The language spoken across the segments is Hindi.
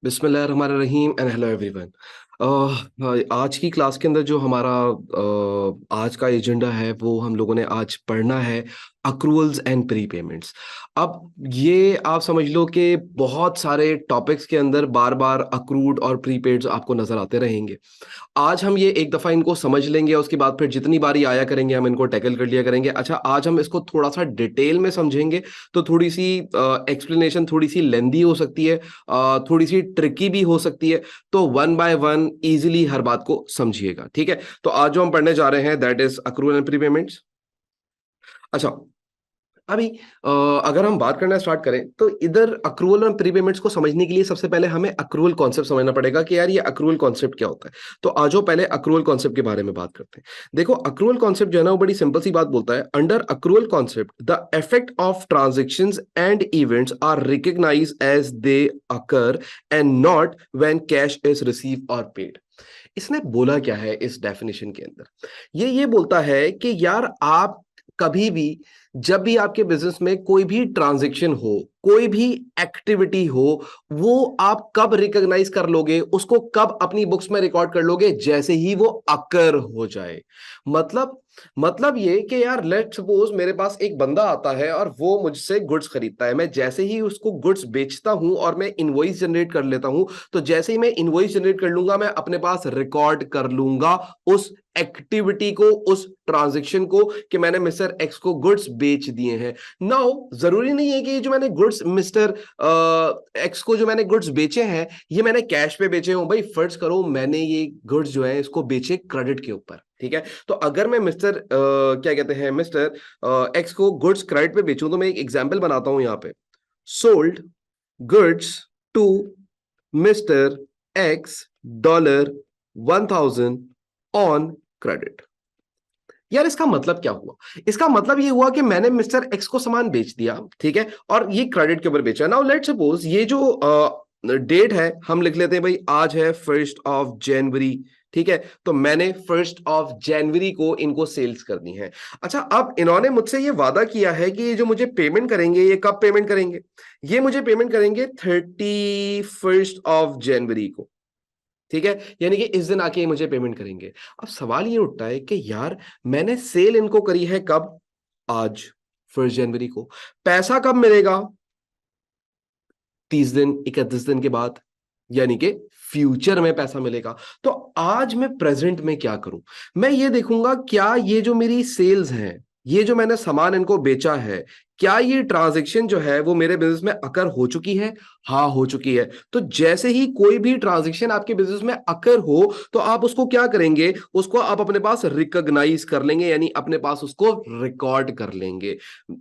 बिस्मिल्लाहिर्रहमानिर्रहीम एंड हेलो एवरीवन। आज की क्लास के अंदर जो हमारा आज का एजेंडा है वो हम लोगों ने आज पढ़ना है अक्रूवल्स एंड प्री पेमेंट्स। अब ये आप समझ लो कि बहुत सारे टॉपिक्स के अंदर बार बार अक्रूड और प्रीपेड्स आपको नजर आते रहेंगे। आज हम ये एक दफा इनको समझ लेंगे, उसके बाद फिर जितनी बारी आया करेंगे हम इनको टैकल कर लिया करेंगे। अच्छा, आज हम इसको थोड़ा सा डिटेल में समझेंगे तो थोड़ी सी एक्सप्लेनेशन थोड़ी सी लेंदी हो सकती है, थोड़ी सी ट्रिकी भी हो सकती है। तो वन बाय वन इजीली हर बात को समझिएगा, ठीक है। तो आज जो हम पढ़ने जा रहे हैं दैट इज अक्रूवल एंड प्रीपेमेंट्स। अच्छा, अभी अगर हम बात करना स्टार्ट करें तो इधर अक्रूवल और प्रीपेमेंट्स को समझने के लिए सबसे पहले हमें अक्रूवल कॉन्सेप्ट समझना पड़ेगा कि यार ये अक्रूवल कॉन्सेप्ट क्या होता है। तो आज पहले अक्रूवल कॉन्सेप्ट के बारे में बात करते हैं। देखो, अक्रूवल कॉन्सेप्ट जो है ना वो बड़ी सिंपल सी बात बोलता है। Under accrual concept the effect of transactions and events are recognise as they occur and not when cash is receive और पेड। इसने बोला क्या है इस डेफिनेशन के अंदर? ये बोलता है कि यार आप कभी भी, जब भी आपके बिजनेस में कोई भी ट्रांजैक्शन हो, कोई भी एक्टिविटी हो, वो आप कब रिकॉग्नाइज कर लोगे, उसको कब अपनी बुक्स में रिकॉर्ड कर लोगे? जैसे ही वो अकर हो जाए। मतलब मतलब ये कि यार लेट सपोज मेरे पास एक बंदा आता है और वो मुझसे गुड्स खरीदता है। मैं जैसे ही उसको गुड्स बेचता हूं और मैं इनवॉइस जनरेट कर लेता हूं, तो जैसे ही मैं इनवॉइस जनरेट कर लूंगा मैं अपने पास रिकॉर्ड कर लूंगा उस एक्टिविटी को, उस ट्रांजैक्शन को, कि मैंने मिस्टर एक्स को गुड्स बेच दिए हैं। नाउ जरूरी नहीं है कि ये जो मैंने गुड्स मिस्टर एक्स को जो मैंने गुड्स बेचे हैं ये मैंने कैश पे बेचे हों। भाई फर्ज करो मैंने ये गुड्स जो है इसको बेचे क्रेडिट के ऊपर, ठीक है। तो अगर मैं मिस्टर क्या कहते हैं मिस्टर एक्स को गुड्स क्रेडिट पे बेचूं तो मैं एक एग्जांपल बनाता हूं यहां पे। Sold goods to mister X $1000 on credit. यार इसका मतलब क्या हुआ? इसका मतलब ये हुआ कि मैंने मिस्टर एक्स को सामान बेच दिया, ठीक है, और ये क्रेडिट के ऊपर बेचा। नाउ लेट सपोज ये जो डेट है हम लिख लेते हैं, भाई आज है 1 जनवरी, ठीक है। तो मैंने 1 जनवरी को इनको सेल्स करनी है। अच्छा, अब इन्होंने मुझसे ये वादा किया है कि ये जो मुझे पेमेंट करेंगे ये कब पेमेंट करेंगे? ये मुझे पेमेंट करेंगे 31 जनवरी को, ठीक है। यानी कि इस दिन आके ये मुझे पेमेंट करेंगे। अब सवाल ये उठता है कि यार मैंने सेल इनको करी है कब? आज, 1 जनवरी को। पैसा कब मिलेगा? 30 दिन, 31 दिन के बाद, यानी कि फ्यूचर में पैसा मिलेगा। तो आज मैं प्रेजेंट में क्या करूं? मैं ये देखूंगा क्या ये जो मेरी सेल्स हैं, ये जो मैंने सामान इनको बेचा है, क्या ये ट्रांजैक्शन जो है वो मेरे बिजनेस में अकर हो चुकी है? हाँ, हो चुकी है। तो जैसे ही कोई भी ट्रांजैक्शन आपके बिजनेस में अकर हो तो आप उसको क्या करेंगे? उसको आप अपने पास रिकॉग्नाइज कर लेंगे, यानी अपने पास उसको रिकॉर्ड कर लेंगे।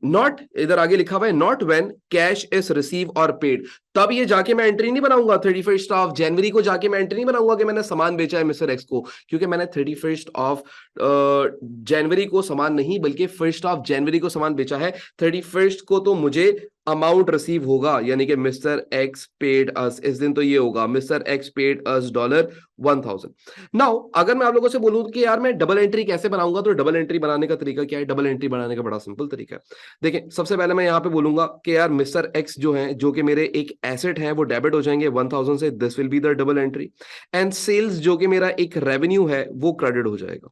नॉट, इधर आगे लिखा हुआ है not when cash is receive और पेड। तब ये जाके मैं एंट्री नहीं बनाऊंगा 31 जनवरी को, जाके मैं एंट्री नहीं बनाऊंगा कि मैंने सामान बेचा है मिस्टर एक्स को, क्योंकि मैंने 31 जनवरी को सामान नहीं बल्कि 1 जनवरी को सामान बेचा है। 31 को तो मुझे अमाउंट रिसीव होगा, यानी कि मिस्टर एक्स पेड अस, इस दिन तो ये होगा मिस्टर एक्स पेड अस $1000। नाउ अगर मैं आप लोगों से बोलूं कि यार मैं डबल एंट्री कैसे बनाऊंगा, तो डबल एंट्री बनाने का तरीका क्या है? डबल एंट्री बनाने का बड़ा सिंपल तरीका है। देखिए, सबसे पहले मैं यहां पे बोलूंगा कि यार मिस्टर एक्स जो है, जो कि मेरे एक एसेट है, वो डेबिट हो जाएंगे 1000 से। This will be the double entry. And sales जो कि मेरा एक रेवेन्यू है वो क्रेडिट हो जाएगा।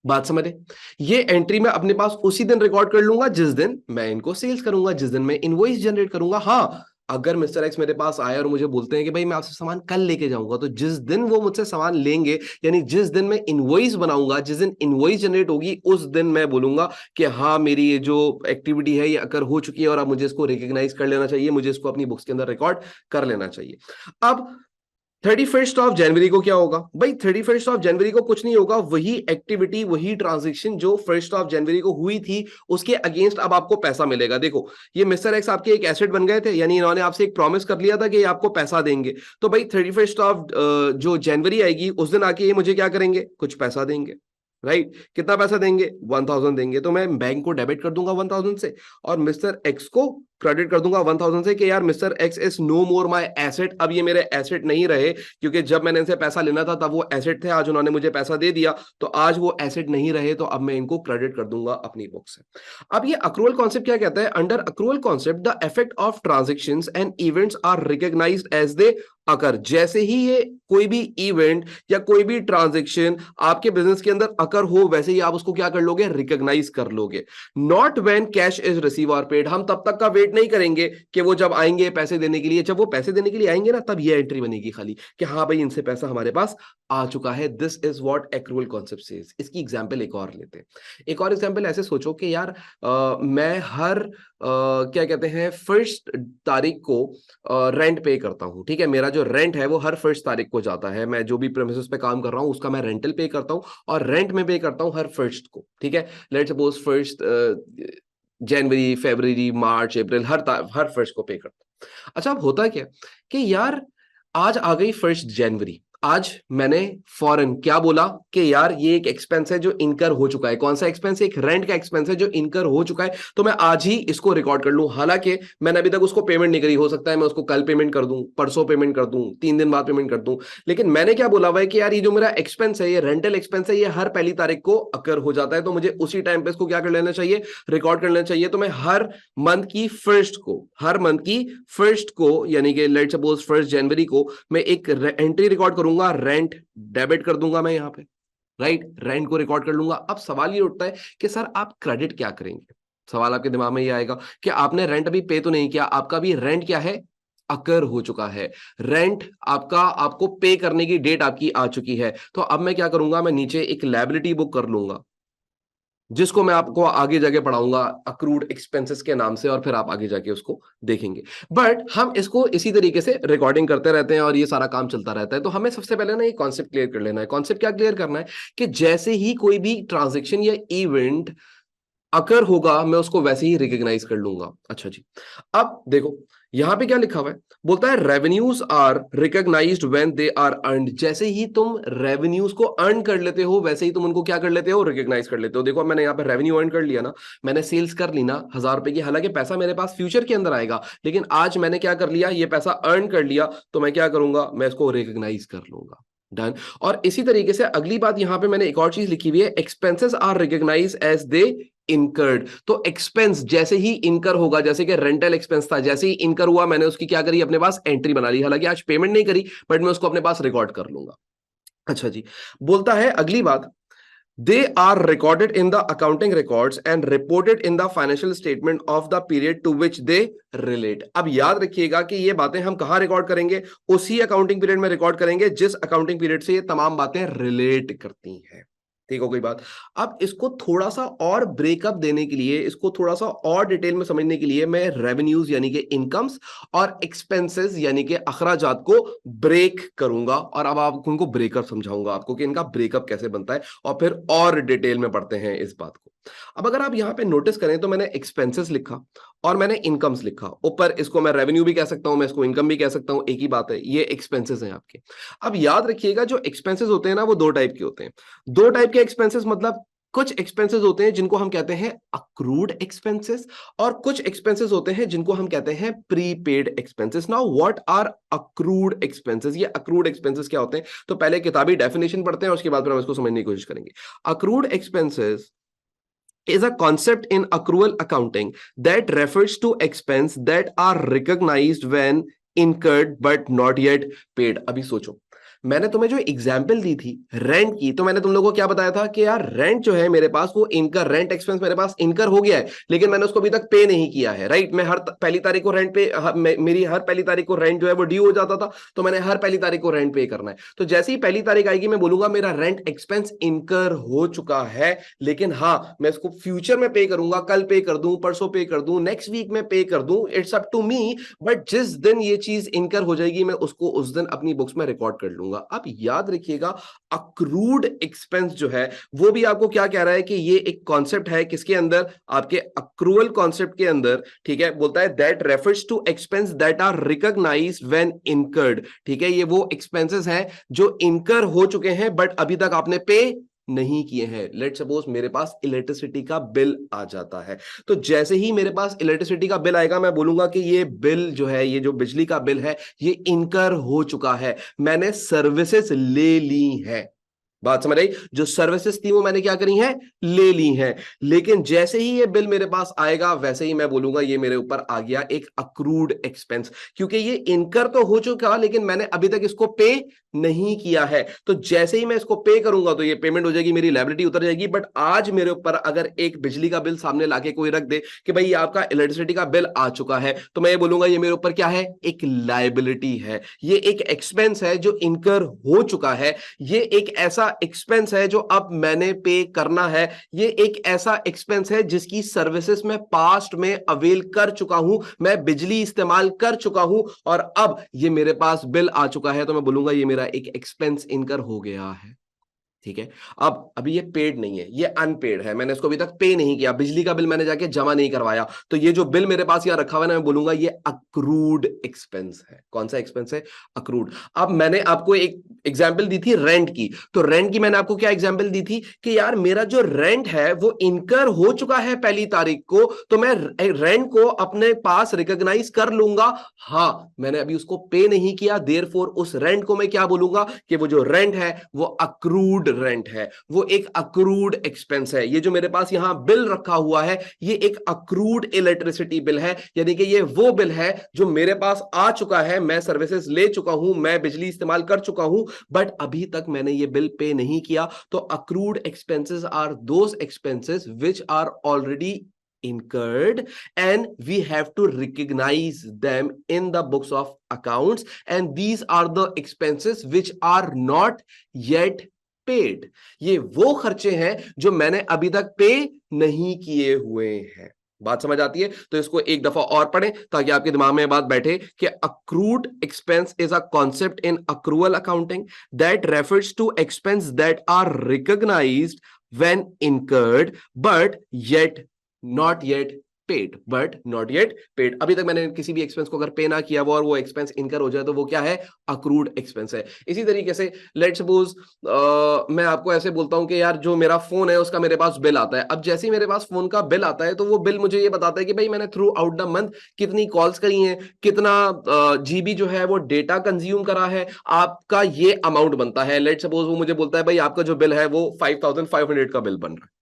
बात समझे? ये एंट्री मैं अपने पास उसी दिन रिकॉर्ड कर लूंगा जिस दिन मैं इनको सेल्स करूंगा, जिस दिन मैं इनवॉइस जनरेट करूंगा। हाँ, अगर मिस्टर एक्स मेरे पास आए और मुझे बोलते हैं कि भाई मैं आपसे सामान कल लेके जाऊंगा, तो जिस दिन वो मुझसे सामान लेंगे, यानी जिस दिन मैं इनवॉइस बनाऊंगा, जिस दिन इनवॉइस जनरेट होगी, उस दिन मैं बोलूंगा कि हाँ मेरी ये जो एक्टिविटी है ये अकर हो चुकी है और अब मुझे इसको रिकॉग्नाइज कर लेना चाहिए, मुझे इसको अपनी बुक्स के अंदर रिकॉर्ड कर लेना चाहिए। अब 31 जनवरी को क्या होगा? भाई 31 जनवरी को कुछ नहीं होगा, वही एक्टिविटी, वही ट्रांजेक्शन जो 1 जनवरी को हुई थी उसके अगेंस्ट अब आपको पैसा मिलेगा। देखो, ये मिस्टर एक्स आपके एक एसेट बन गए थे, यानी इन्होंने आपसे एक प्रॉमिस कर लिया था कि ये आपको पैसा देंगे। तो भाई 31 जो जनवरी आएगी उस दिन आके ये मुझे क्या करेंगे? कुछ पैसा देंगे। राइट कितना पैसा देंगे 1000 देंगे, तो मैं बैंक को डेबिट कर दूंगा 1000 से और मिस्टर एक्स को क्रेडिट कर दूंगा 1000 से कि यार mister X is no more my asset, अब ये मेरे एसेट नहीं रहे, क्योंकि जब मैंने इनसे पैसा लेना था तब वो एसेट थे, आज उन्होंने मुझे पैसा दे दिया तो आज वो एसेट नहीं रहे, तो अब मैं इनको क्रेडिट कर दूंगा अपनी बुक से। अब ये अक्रूवल कॉन्सेप्ट क्या कहता है? Under accrual concept the effect of transactions and events are recognised as they occur. जैसे ही ये कोई भी इवेंट या कोई भी ट्रांजेक्शन आपके बिजनेस के अंदर अकर हो, वैसे ही आप उसको क्या कर लोगे? रिकॉग्नाइज कर लोगे। Not when cash is receive और पेड। हम तब तक का वेट नहीं करेंगे कि वो जब आएंगे पैसे देने के लिए, जब वो पैसे देने के लिए आएंगे ना, तब ये एंट्री बनेगी खाली कि हाँ भाई इनसे पैसा हमारे पास आ चुका है। This is what accrual concept says. इसकी एग्जांपल एक और लेते हैं। एक और एग्जांपल ऐसे सोचो कि यार मैं हर क्या कहते हैं फर्स्ट तारीख को रेंट पे करता हूँ, ठीक है? मेरा जो रेंट है वो हर फर्स्ट तारीख को जाता है, मैं जो भी प्रेमिसेस पे काम कर रहा हूँ उसका मैं रेंटल पे करता हूँ और रेंट में पे करता हूँ हर फर्स्ट को, ठीक है? Let's suppose first January, February, March, April, her first को पे करता हूँ। अच्छा अब होता क्या कि यार आज आ गई फर्स्ट जनवरी, आज मैंने फॉरन क्या बोला कि यार ये एक एक्सपेंस है जो इनकर हो चुका है। कौन सा एक्सपेंस? एक रेंट का एक्सपेंस है जो इनकर हो चुका है, तो मैं आज ही इसको रिकॉर्ड कर लूं। हालांकि मैंने अभी तक उसको पेमेंट नहीं करी, हो सकता है मैं उसको कल पेमेंट कर दूं, परसों पेमेंट कर दूं, 3 दिन बाद पेमेंट कर दूं, लेकिन मैंने क्या बोला हुआ है कि यार ये जो मेरा एक्सपेंस है, ये रेंटल एक्सपेंस है, ये हर पहली तारीख को अकर हो जाता है, तो मुझे उसी टाइम पे इसको क्या कर लेना चाहिए? रिकॉर्ड कर लेना चाहिए। तो मैं हर मंथ की फर्स्ट को यानी कि लेट्स सपोज फर्स्ट जनवरी को मैं एक एंट्री रिकॉर्ड करूंगा, रेंट डेबिट कर दूंगा मैं यहाँ पे, राइट? रेंट को रिकॉर्ड कर लूंगा। अब सवाल ये उठता है कि सर आप क्रेडिट क्या करेंगे? सवाल आपके दिमाग में ये आएगा कि आपने रेंट अभी पे तो नहीं किया, आपका भी रेंट क्या है? अकर हो चुका है। रेंट आपका, आपको पे करने की डेट आपकी आ चुकी है, तो अब मैं क्या करूंगा? मैं नीचे एक लायबिलिटी बुक कर लूंगा जिसको मैं आपको आगे जाके पढ़ाऊंगा अक्रूड एक्सपेंसेस के नाम से, और फिर आप आगे जाके उसको देखेंगे। बट हम इसको इसी तरीके से रिकॉर्डिंग करते रहते हैं और ये सारा काम चलता रहता है। तो हमें सबसे पहले ना ये कॉन्सेप्ट क्लियर कर लेना है। कॉन्सेप्ट क्या क्लियर करना है? कि जैसे ही कोई भी ट्रांजेक्शन या इवेंट अकर होगा मैं उसको वैसे ही रिकॉग्नाइज कर लूंगा। अच्छा जी, अब देखो यहां पे क्या लिखा हुआ है, बोलता है revenues are recognised when they are earned. जैसे ही तुम रेवेन्यूज को अर्न कर लेते हो वैसे ही तुम उनको क्या कर लेते हो? रिकॉग्नाइज कर लेते हो। देखो मैंने यहाँ पे रेवेन्यू अर्न कर लिया ना, मैंने सेल्स कर ली ना 1000 रुपए की, हालांकि पैसा मेरे पास फ्यूचर के अंदर आएगा, लेकिन आज मैंने क्या कर लिया? ये पैसा अर्न कर लिया, तो मैं क्या करूंगा? मैं इसको रिकॉग्नाइज कर लूंगा। डन। और इसी तरीके से अगली बात यहां पे मैंने एक और चीज लिखी हुई है, expenses are recognise as they incurred. तो एक्सपेंस जैसे ही इनकर होगा, जैसे कि रेंटल एक्सपेंस था, जैसे ही इनकर हुआ मैंने उसकी क्या करी? अपने पास एंट्री बना ली। हालांकि आज पेमेंट नहीं करी बट मैं उसको अपने पास रिकॉर्ड कर लूंगा। अच्छा जी, बोलता है अगली बात, they are recorded in the accounting records and reported in the financial statement of the period to which they relate. अब याद रखिएगा कि ये बातें हम कहां रिकॉर्ड करेंगे? उसी अकाउंटिंग पीरियड में रिकॉर्ड करेंगे जिस अकाउंटिंग पीरियड से ये तमाम बातें रिलेट करती हैं। ठीक हो गई बात? अब इसको थोड़ा सा और ब्रेकअप देने के लिए, इसको थोड़ा सा और डिटेल में समझने के लिए मैं रेवेन्यूज यानी कि इनकम्स और एक्सपेंसेस यानी कि अखराजात को ब्रेक करूंगा, और अब आपको उनको ब्रेकअप समझाऊंगा आपको कि इनका ब्रेकअप कैसे बनता है, और फिर और डिटेल में पढ़ते हैं इस बात को। अब अगर आप यहां पे नोटिस करें तो मैंने एक्सपेंसेस लिखा और मैंने इनकम्स लिखा, ऊपर इसको मैं रेवेन्यू भी कह सकता हूं, मैं इसको इनकम भी कह सकता हूं, एक ही बात है, ये एक्सपेंसेस हैं आपके। अब याद रखिएगा जो एक्सपेंसेस होते हैं ना वो दो टाइप के होते हैं। दो टाइप के एक्सपेंसेस मतलब कुछ एक्सपेंसेस होते हैं जिनको हम कहते हैं अक्रूड एक्सपेंसेस, और कुछ एक्सपेंसेस होते हैं जिनको हम कहते हैं prepaid expenses. Now what are accrued expenses? ये अक्रूड एक्सपेंसेस क्या होते हैं? तो पहले किताबी डेफिनेशन पढ़ते हैं, उसके बाद फिर हम इसको समझने की कोशिश करेंगे। Accrued expenses is a concept in accrual accounting that refers to expense that are recognized when incurred but not yet paid। अभी सोचो, मैंने तुम्हें जो एग्जाम्पल दी थी रेंट की, तो मैंने तुम लोगों को क्या बताया था कि यार रेंट जो है मेरे पास वो इनकर, रेंट एक्सपेंस मेरे पास इनकर हो गया है, लेकिन मैंने उसको अभी तक पे नहीं किया है, राइट? मैं हर पहली तारीख को रेंट पे, मेरी हर पहली तारीख को रेंट जो है वो ड्यू हो जाता था, तो मैंने हर पहली तारीख को रेंट पे करना है। तो जैसे ही पहली तारीख आएगी मैं बोलूंगा मेरा रेंट एक्सपेंस इनकर हो चुका है, लेकिन हाँ मैं इसको फ्यूचर में पे करूंगा, कल पे कर दूं, परसों पे कर दूं, नेक्स्ट वीक में पे कर दूं, it's up to me. But जिस दिन ये चीज इनकर हो जाएगी मैं उसको उस दिन अपनी बुक्स में रिकॉर्ड कर लूंगा। अब याद रखिएगा अक्रूड एक्सपेंस जो है वो भी आपको क्या कह रहा है कि ये एक कॉन्सेप्ट है किसके अंदर? आपके अक्रूवल कॉन्सेप्ट के अंदर। ठीक है, बोलता है that refers to expense that are recognised when incurred. ठीक है, ये वो एक्सपेंसेस हैं जो इनकर हो चुके हैं बट अभी तक आपने पे नहीं किए हैं। लेट सपोज मेरे पास इलेक्ट्रिसिटी का बिल आ जाता है, तो जैसे ही मेरे पास इलेक्ट्रिसिटी का बिल आएगा मैं बोलूंगा कि ये बिल जो है, ये जो बिजली का बिल है, ये इनकर हो चुका है, मैंने सर्विसेज ले ली है। बात समझ आई? जो सर्विसेज थी वो मैंने क्या करी हैं, ले ली हैं। लेकिन जैसे ही ये बिल मेरे पास आएगा वैसे ही मैं बोलूंगा ये मेरे ऊपर आ गया एक अक्रूड एक्सपेंस, क्योंकि ये इनकर तो हो चुका लेकिन मैंने अभी तक इसको पे नहीं किया है। तो जैसे ही मैं इसको पे करूंगा तो ये पेमेंट हो जाएगी, मेरी लायबिलिटी उतर जाएगी। बट आज मेरे ऊपर अगर एक बिजली का बिल सामने लाके कोई रख दे कि भाई आपका इलेक्ट्रिसिटी का बिल आ चुका है, तो मैं ये बोलूंगा ये मेरे ऊपर क्या है, एक लायबिलिटी है, ये एक एक्सपेंस है जो इनकर हो चुका है, ये एक ऐसा एक्सपेंस है जो अब मैंने पे करना है, ये एक ऐसा एक्सपेंस है जिसकी सर्विसेज मैं पास्ट में अवेल कर चुका हूं, मैं बिजली इस्तेमाल कर चुका हूं और अब ये मेरे पास बिल आ चुका है, तो मैं बोलूंगा ये मेरा एक एक्सपेंस इनकर हो गया है। ठीक है। अब अभी ये पेड नहीं है, ये अनपेड है, मैंने इसको अभी तक पे नहीं किया, बिजली का बिल मैंने जाके जमा नहीं करवाया, तो ये जो बिल मेरे पास यहां रखा हुआ है ना, मैं बोलूंगा ये अक्रूड एक्सपेंस है। कौन सा एक्सपेंस है, अक्रूड। अब मैंने आपको एक एग्जांपल दी थी रेंट की, तो रेंट की मैंने आपको क्या एग्जांपल दी थी कि यार मेरा जो रेंट है वो इनकर हो चुका है पहली तारीख को, तो मैं रेंट को अपने पास रिकॉग्नाइज कर लूंगा। हाँ, मैंने अभी उसको पे नहीं किया, देयरफॉर उस रेंट को मैं क्या बोलूंगा कि वो जो रेंट है वो अक्रूड रेंट है, वो एक अक्रूड एक्सपेंस है। ये जो मेरे पास यहां बिल रखा हुआ है ये एक अक्रूड इलेक्ट्रिसिटी बिल है, यानी कि ये वो बिल है जो मेरे पास आ चुका है, मैं सर्विसेज ले चुका हूं, मैं बिजली इस्तेमाल कर चुका हूं, बट अभी तक मैंने ये बिल पे नहीं किया। तो accrued expenses are those expenses which are already incurred and we have to recognize them in the books of accounts, and these are the expenses which are not yet paid। ये वो खर्चे हैं जो मैंने अभी तक पे नहीं किए हुए हैं। बात समझ आती है? तो इसको एक दफा और पढ़ें ताकि आपके दिमाग में बात बैठे कि accrued expense is a concept in accrual accounting that refers to expense that are recognised when incurred but yet not yet paid, but not yet paid. अभी तक मैंने किसी भी एक्सपेंस को अगर पे ना किया वो और वो एक्सपेंस इनकर हो जाए तो वो क्या है, अक्रूड एक्सपेंस है। इसी तरीके से लेट सपोज मैं आपको ऐसे बोलता हूं कि यार जो मेरा फोन है उसका मेरे पास बिल आता है। अब जैसे ही मेरे पास फोन का बिल आता है तो वो बिल मुझे ये बताता है कि भाई मैंने थ्रू आउट द मंथ कितनी कॉल्स करी हैं, कितना जीबी जो है वो डेटा कंज्यूम करा है, आपका ये अमाउंट बनता है। लेट सपोज वो मुझे बोलता है भाई आपका जो बिल है वो 5500 का बिल बन रहा है।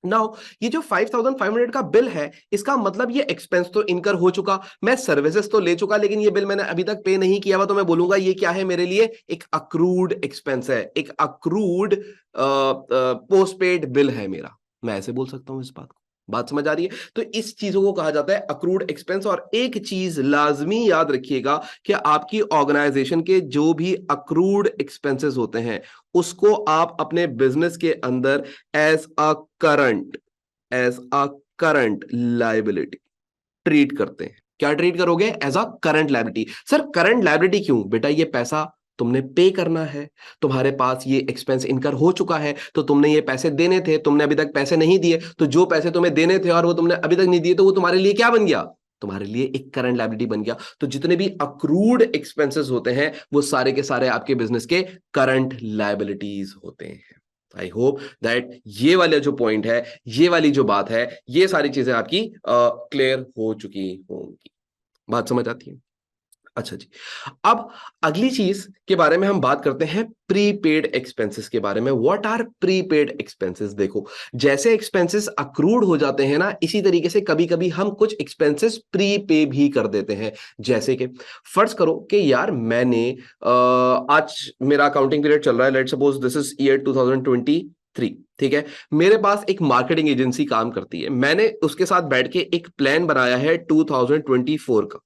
नाउ ये जो 5500 का बिल है इसका मतलब ये एक्सपेंस तो इनकर हो चुका, मैं सर्विसेज तो ले चुका, लेकिन ये बिल मैंने अभी तक पे नहीं किया हुआ, तो मैं बोलूंगा ये क्या है मेरे लिए, एक अक्रूड एक्सपेंस है, एक अक्रूड पोस्टपेड बिल है मेरा। मैं ऐसे बोल सकता हूं इस बात को। बात समझ आ रही है? तो इस चीजों को कहा जाता है अक्रूड एक्सपेंस। और एक चीज लाजमी याद रखिएगा कि आपकी ऑर्गेनाइजेशन के जो भी अक्रूड एक्सपेंसेस होते हैं उसको आप अपने बिजनेस के अंदर as a current as a current liability treat करते हैं। क्या ट्रीट करोगे, as a current liability. Sir current liability क्यों? बेटा ये पैसा तुमने पे करना है, तुम्हारे पास ये एक्सपेंस इनकर हो चुका है, तो तुमने ये पैसे देने थे, तुमने अभी तक पैसे नहीं दिए, तो जो पैसे तुम्हें देने थे और वो तुमने अभी तक नहीं दिए, तो वो तुम्हारे लिए क्या बन गया, तुम्हारे लिए एक करंट लायबिलिटी बन गया। तो जितने भी अक्रूड एक्सपेंसेस होते हैं वो सारे के सारे आपके बिजनेस के करंट लायबिलिटीज होते हैं। आई होप दैट ये वाला जो पॉइंट है, ये वाली जो बात है, ये सारी चीजें आपकी क्लियर हो चुकी होंगी। बात समझ आती है? अच्छा जी। अब अगली चीज के बारे में हम बात करते हैं प्रीपेड एक्सपेंसेस के बारे में। What are prepaid expenses? देखो जैसे एक्सपेंसेस अक्रूड हो जाते हैं ना, इसी तरीके से कभी कभी हम कुछ एक्सपेंसेस प्रीपे भी कर देते हैं। जैसे कि फर्ज करो कि यार मैंने आज मेरा अकाउंटिंग पीरियड चल रहा है, let's suppose this is year 2023, ठीक है। मेरे पास एक मार्केटिंग एजेंसी काम करती है, मैंने उसके साथ बैठ के एक प्लान बनाया है 2024 का।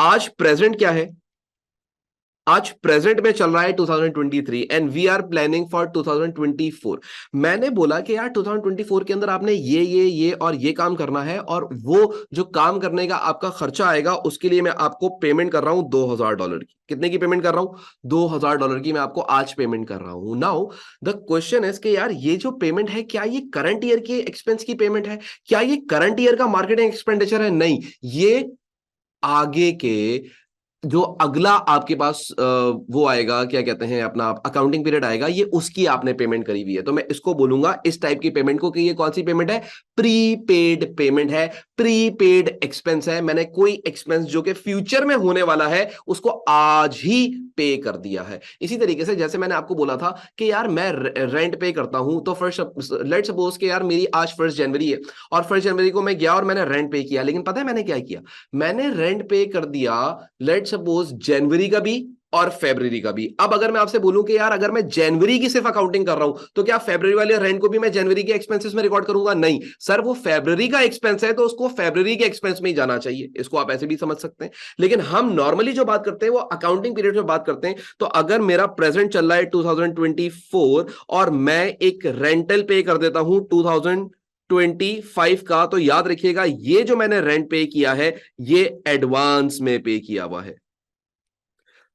आज प्रेजेंट क्या है, आज प्रेजेंट में चल रहा है 2023 and we are planning for 2024। मैंने बोला कि यार 2024 के अंदर आपने ये और ये काम करना है, और वो जो काम करने का आपका खर्चा आएगा उसके लिए मैं आपको पेमेंट कर रहा हूं $2000 की। कितने की पेमेंट कर रहा हूं? $2000 की मैं आपको आज पेमेंट कर रहा हूं। नाउ द क्वेश्चन इज कि यार ये जो पेमेंट है क्या ये करंट ईयर के एक्सपेंस की पेमेंट है? क्या ये करंट ईयर का मार्केटिंग एक्सपेंडिचर है? नहीं, ये आगे के जो अगला आपके पास वो आएगा, क्या कहते हैं, अपना अकाउंटिंग पीरियड आएगा, ये उसकी आपने पेमेंट करी हुई है, तो मैं इसको बोलूंगा इस टाइप की पेमेंट को कि ये कौन सी पेमेंट है, प्रीपेड पेमेंट है, प्रीपेड एक्सपेंस है। मैंने कोई एक्सपेंस जो कि फ्यूचर में होने वाला है उसको आज ही पे कर दिया है। इसी तरीके से जैसे मैंने आपको बोला था कि यार मैं रेंट पे करता हूं, तो फर्स्ट लेट सपोज कि यार मेरी आज 1 जनवरी है और 1 जनवरी को मैं गया और मैंने रेंट पे किया, लेकिन पता है मैंने क्या किया, मैंने रेंट पे कर दिया लेट सपोज जनवरी का भी और फरवरी का भी। अब अगर मैं आपसे बोलूं कि यार अगर मैं जनवरी की सिर्फ अकाउंटिंग कर रहा हूं तो क्या फरवरी वाले रेंट को भी मैं जनवरी के एक्सपेंसेस में रिकॉर्ड करूंगा? नहीं सर, वो फरवरी का एक्सपेंस है तो उसको फरवरी के एक्सपेंस में ही जाना चाहिए। इसको आप ऐसे भी समझ सकते हैं, लेकिन हम नॉर्मली जो बात करते हैं वो अकाउंटिंग पीरियड में बात करते हैं। तो अगर मेरा प्रेजेंट चल रहा है 2024 और मैं एक रेंटल पे कर देता हूं 2025 का, तो याद रखिएगा ये जो मैंने रेंट पे किया है ये एडवांस में पे किया हुआ है।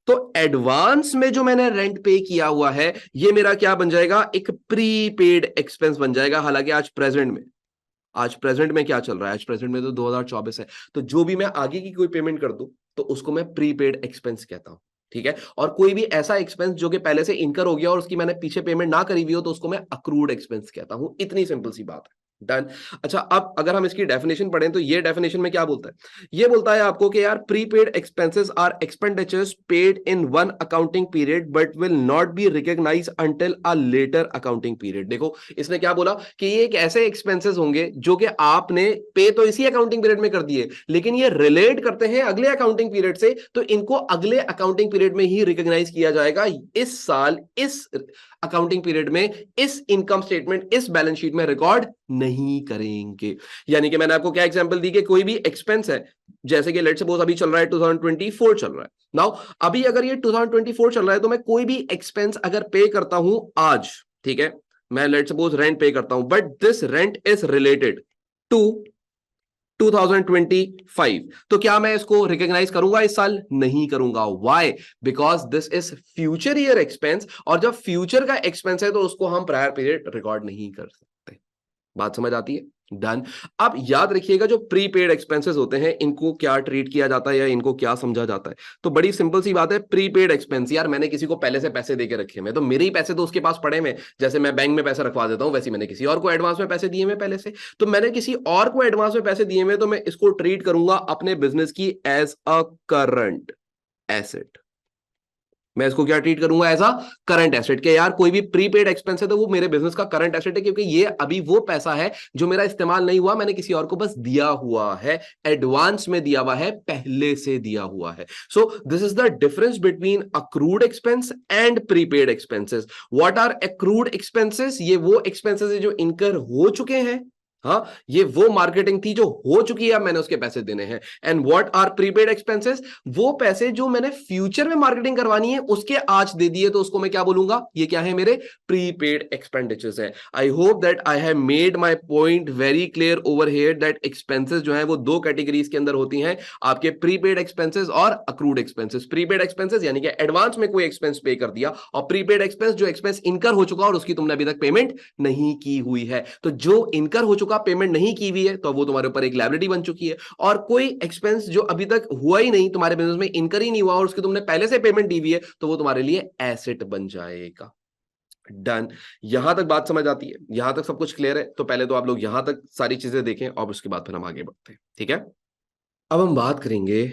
तो एडवांस में जो मैंने रेंट पे किया हुआ है ये मेरा क्या बन जाएगा, एक प्रीपेड एक्सपेंस बन जाएगा। हालांकि आज प्रेजेंट में क्या चल रहा है, आज प्रेजेंट में तो 2024 है, तो जो भी मैं आगे की कोई पेमेंट कर दूं तो उसको मैं प्रीपेड एक्सपेंस कहता हूं। ठीक है, और कोई भी ऐसा एक्सपेंस जो कि पहले से इनकर हो गया और उसकी मैंने पीछे पेमेंट ना करी हुई हो तो उसको मैं अक्रूड एक्सपेंस कहता हूं। इतनी सिंपल सी बात है। डन। अच्छा, अब अगर हम इसकी डेफिनेशन पढ़ें तो ये डेफिनेशन में क्या बोलता है, ये बोलता है आपको कि यार prepaid expenses are expenditures paid in one accounting period but will not be recognised until a later accounting period. देखो इसने क्या बोला कि ये एक ऐसे एक्सपेंसेस होंगे जो कि आपने पे तो इसी अकाउंटिंग पीरियड में कर दिए, लेकिन ये रिलेट करते हैं अगले अकाउंटिंग पीरियड से, तो इनको अगले अकाउंटिंग पीरियड में ही रिकॉग्नाइज किया जाएगा। इस साल इस अकाउंटिंग पीरियड में इस इनकम स्टेटमेंट इस बैलेंस शीट में रिकॉर्ड नहीं करेंगे। यानी कि मैंने आपको क्या एग्जांपल दी कि कोई भी एक्सपेंस है, जैसे कि लेट्स सपोज अभी चल रहा है 2024 चल रहा है नाउ, अभी अगर ये 2024 चल रहा है तो मैं कोई भी एक्सपेंस अगर पे करता हूं आज, ठीक है, मैं लेट्स सपोज रेंट पे करता हूं but this rent is related to 2025, तो क्या मैं इसको रिकॉग्नाइज करूंगा इस साल? नहीं करूंगा। Why? Because this is future year expense, और जब फ्यूचर का एक्सपेंस है तो उसको हम प्रायर पीरियड रिकॉर्ड नहीं कर सकते। बात समझ आती है? डन। अब याद रखिएगा जो प्रीपेड एक्सपेंसेस होते हैं इनको क्या ट्रीट किया जाता है या इनको क्या समझा जाता है। तो बड़ी सिंपल सी बात है, प्रीपेड एक्सपेंस, यार मैंने किसी को पहले से पैसे देके रखे हैं, तो मेरे ही पैसे तो उसके पास पड़े हैं। जैसे मैं बैंक में पैसे रखवा देता हूं वैसे मैंने किसी और को एडवांस में पैसे दिए हैं पहले से, तो मैंने किसी और को एडवांस में पैसे दिए हैं, तो मैं इसको ट्रीट करूंगा अपने बिजनेस की एज अ करंट एसेट। मैं इसको क्या ट्रीट करूंगा, एज अ करंट एसेट, के यार कोई भी प्रीपेड एक्सपेंस है तो वो मेरे बिजनेस का करंट एसेट है, क्योंकि ये अभी वो पैसा है जो मेरा इस्तेमाल नहीं हुआ, मैंने किसी और को बस दिया हुआ है, एडवांस में दिया हुआ है, पहले से दिया हुआ है। So this is the difference between accrued expense and prepaid expenses. What are accrued expenses? ये वो एक्सपेंसेस है जो इनकर हो चुके हैं, हाँ, ये वो मार्केटिंग थी जो हो चुकी है, मैंने उसके पैसे देने हैं। And what are prepaid expenses? वो पैसे जो मैंने फ्यूचर में मार्केटिंग करवानी है उसके आज दे दिए, तो उसको मैं क्या बोलूंगा, ये क्या है, मेरे प्रीपेड एक्सपेंडिचर्स है। I hope that I have made my point very clear over here that expenses जो है वो दो कैटेगरीज के अंदर होती हैं, आपके प्रीपेड एक्सपेंसेस और अक्रूड एक्सपेंसेस। प्रीपेड एक्सपेंसेस यानी कि एडवांस में कोई एक्सपेंस पे कर दिया, और प्रीपेड एक्सपेंस जो एक्सपेंस इनकर हो चुका और उसकी तुमने अभी तक पेमेंट नहीं की हुई है। तो जो इनकर हो चुका, पेमेंट नहीं की हुई है, तो वो तुम्हारे ऊपर एक लायबिलिटी बन चुकी है। और कोई एक्सपेंस जो अभी तक हुआ ही नहीं, तुम्हारे बिजनेस में इनकर ही नहीं हुआ और उसकी तुमने पहले से पेमेंट दी हुई है, तो वो तुम्हारे लिए एसेट बन जाएगा। डन। यहां तक बात समझ आती है? यहां तक सब कुछ क्लियर है? तो पहले तो आप लोग यहां तक सारी चीजें देखें और उसके बाद फिर हम आगे बढ़ते हैं, ठीक है? अब हम बात करेंगे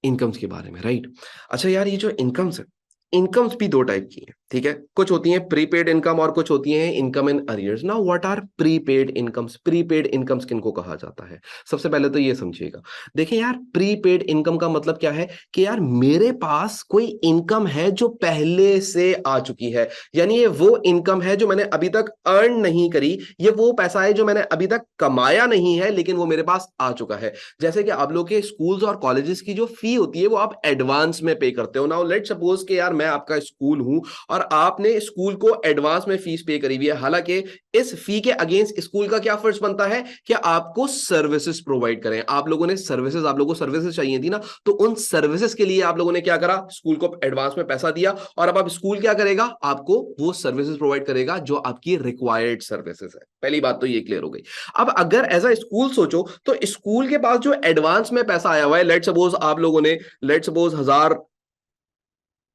इनकम्स के बारे में, राइट? अच्छा यार, ये जो इनकम्स है, इनकम्स भी दो टाइप की हैं, ठीक है? कुछ होती हैं प्रीपेड इनकम और कुछ होती हैं income in arrears. Now what are prepaid incomes? Prepaid incomes किनको कहा जाता है? सबसे पहले तो ये समझिएगा। देखिए यार, प्रीपेड इनकम का मतलब क्या है कि यार मेरे पास कोई इनकम है जो पहले से आ चुकी है, यानी ये वो इनकम है जो मैंने अभी तक अर्न नहीं करी, ये वो पैसा है जो मैंने अभी तक कमाया नहीं है लेकिन वो मेरे पास आ चुका है। जैसे कि आप लोग के स्कूल्स और कॉलेजेस की जो फी होती है वो आप एडवांस में पे करते हो। नाउ लेट्स सपोज कि यार मैं आपका स्कूल हूं और और आपने स्कूल को एडवांस में फीस पे करी हुई है, हालांकि इस फी के अगेंस्ट स्कूल का क्या फर्ज बनता है कि आपको सर्विसेज प्रोवाइड करें। आप लोगों ने सर्विसेज, आप लोगों को सर्विसेज चाहिए थी ना, तो उन सर्विसेज के लिए आप लोगों ने क्या करा, स्कूल को एडवांस में पैसा दिया, और अब स्कूल क्या करेगा, आपको वो सर्विसेज प्रोवाइड करेगा जो आपकी रिक्वायर्ड सर्विसेज है। पहली बात तो ये क्लियर हो गई। अब अगर एज अ स्कूल सोचो, तो स्कूल के पास जो एडवांस में पैसा आया हुआ है, लेट सपोज आप लोगों ने, लेट सपोज 1,000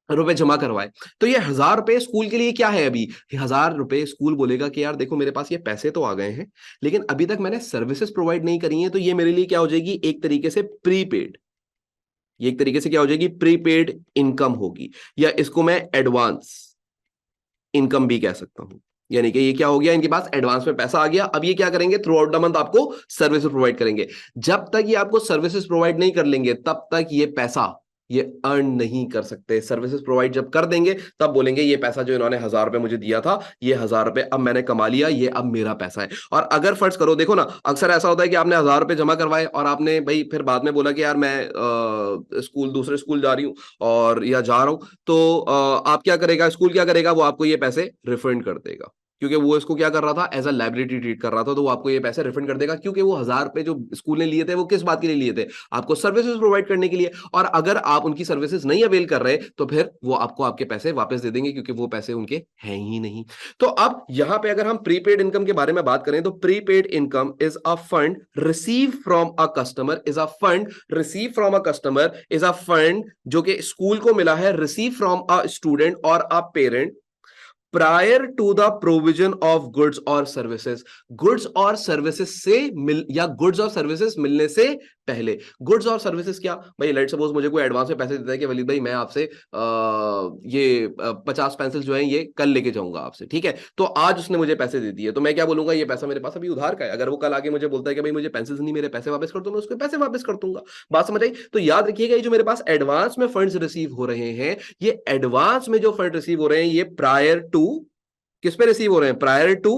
रुपए जमा करवाए, तो ये 1,000 रुपए स्कूल के लिए क्या है, अभी 1,000 रुपए स्कूल बोलेगा कि यार देखो मेरे पास ये पैसे तो आ गए हैं, लेकिन अभी तक मैंने सर्विसेज प्रोवाइड नहीं करी है, तो ये मेरे लिए क्या हो जाएगी, एक तरीके से प्रीपेड, ये एक तरीके से क्या हो जाएगी, प्रीपेड इनकम होगी, या इसको मैं एडवांस इनकम भी कह सकता हूं। यानी कि ये क्या हो गया, इनके पास एडवांस में पैसा आ गया, अब ये क्या करेंगे, थ्रू आउट द मंथ आपको सर्विसेज प्रोवाइड करेंगे। जब तक ये आपको सर्विसेज प्रोवाइड नहीं कर लेंगे, तब तक ये पैसा ये अर्न नहीं कर सकते। सर्विसेज प्रोवाइड जब कर देंगे, तब बोलेंगे ये पैसा जो इन्होंने 1,000 रुपए मुझे दिया था, ये 1,000 रुपए अब मैंने कमा लिया, ये अब मेरा पैसा है। और अगर फर्ज करो, देखो ना, अक्सर ऐसा होता है कि आपने 1,000 रुपए जमा करवाए और आपने भाई फिर बाद में बोला कि यार मैं स्कूल, दूसरे स्कूल जा रही हूँ और या जा रहा हूँ, तो आप क्या करेगा, स्कूल क्या करेगा, वो आपको ये पैसे रिफंड कर देगा, क्योंकि वो इसको क्या कर रहा था, एज अ लाइबिलिटी ट्रीट कर रहा था, तो वो आपको ये पैसे रिफंड कर देगा, क्योंकि वो 1,000 रुपए जो स्कूल ने लिए थे, वो किस बात के लिए लिए थे, आपको सर्विसेज प्रोवाइड करने के लिए। और अगर आप उनकी सर्विसेज नहीं अवेल कर रहे, तो फिर वो आपको आपके पैसे वापस दे देंगे, क्योंकि वो पैसे उनके हैं ही नहीं। तो अब यहां पे अगर हम प्रीपेड इनकम के बारे में बात करें, तो prepaid income is a fund receive from a customer, is a fund receive from a customer, is a fund जो कि स्कूल को मिला है, रिसीव फ्रॉम अ स्टूडेंट और a parent prior to the provision of goods और सर्विसेज। गुड्स और सर्विसेज से मिल, या गुड्स और सर्विसेज मिलने से पहले। गुड्स और सर्विसेज क्या भाई, लेट सपोज मुझे कोई एडवांस में पैसे देता है कि वलीद भाई मैं आपसे ये 50 पेंसिल जो है ये कल लेके जाऊंगा आपसे, ठीक है, तो आज उसने मुझे पैसे दे दिए, तो मैं क्या बोलूंगा, ये पैसा मेरे पास अभी उधार का है। अगर वो कल आके मुझे बोलता है कि भाई मुझे पेंसिल नहीं, मेरे पैसे वापस कर दो, मैं उसके पैसे वापस कर दूंगा। बात समझ आई? तो याद रखिएगा, ये जो मेरे पास एडवांस में फंड्स रिसीव हो रहे हैं, ये एडवांस में जो फंड रिसीव हो रहे हैं, ये प्रायर टू किस पे रिसीव हो रहे हैं, प्रायर टू